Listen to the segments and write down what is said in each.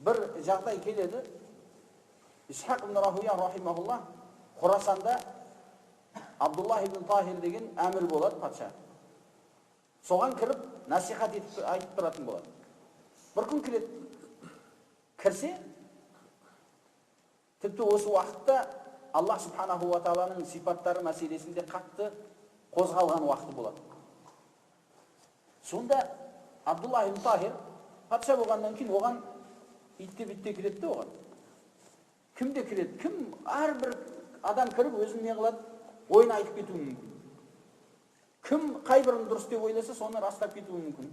бір жағдай келеді. Исхақ ибн Рахуя рахимахуллах Хорасанда Абдуллах ибн Тахир деген әмір болады, патша. Соған кіріп, насихат айтып тұратын болады. Бір күн кіреді. Кірсе, тіпті осы уақытта Аллах субханаху ва тааланың сипаттары мәселесінде қатты қозғалған уақыты болады. Сонда Абдуллах ибн Тахир патша болғаннан кейін оған итте-битте кіреді де оған. Кімде кіреді? Кім әрбір адам кіріп өзін не қылады? Ойын айтып кетуі мүмкін. Кім қай бірін дұрыс деп ойласа, соны растап кетуі мүмкін.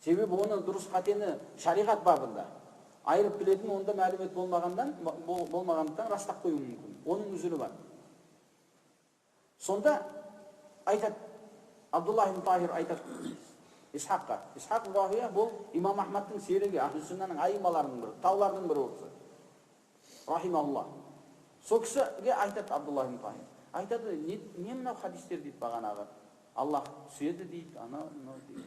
Себебі оны дұрыс қатені шариғат бабында айырып білетін онда мәлімет болмағандықтан растап қою мүмкін. Оның үзірі бар. Сонда айтады, Абдуллах ибн Тахир айтады Исхаққа. Исхақ ибн Рахуя бұл имам Ахмадтың серігі, Ахлус-Суннаның айымаларының бірі, таулардың бірі осы. Рахималлах. Сол кісіге айтады Абдуллах ибн Тахир. Айтады, не мынау хадистер дейді бағанағы. Аллах сүйеді дейді, мынау дейді.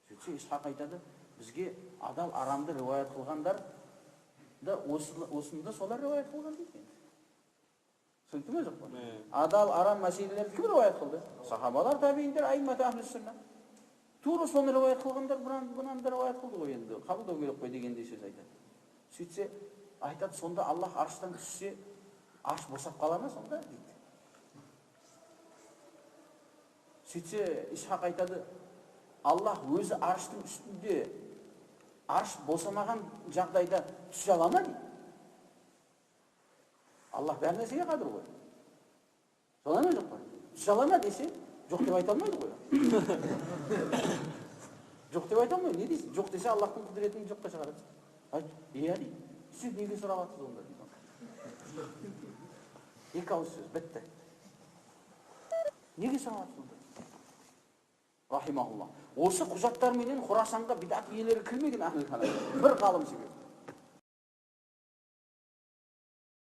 Сөйтсе Исхақ айтады, бізге адал арамды риуаят қылғандар да осында солар риуаят қылған дейді. Түсінікті ме жоқ па? Адал арам мәселелерді кім риуаят қылды? Сахабалар, табииндер, айыммат Ахлус-Сунна. Тура соны риуаят қылғандар бұнан да риуаят қылды ғой, енді қабылдау керек қой дегендей сөз айтады. Сөйтсе айтады, сонда Аллах арштан түссе, арш босап қала ма сонда дейді. Сөйтсе Исхақ айтады, Аллах өзі арштың үстінде арш босамаған жағдайда түсе ала ма дейді. Аллах бәр нәрсеге қадір ғой. Солай ма жоқ па? Түсе ала ма десе, жоқ деп айта алмайды ғой. Жоқ деп айта алмайды. Не дейсің? Жоқ десе Аллахтың құдіретін жоққа шығарады. Айт, иә дейді. Сіз неге сұрап жатсыз онда дейді. Екі ауыз сөз бітті. Неге сұрап жатсыз онда? Рахимахуллах. Осы құжаттарменен Хорасанға бидат иелері кірмеген Ахлул Калам. Бір ғалым себебі.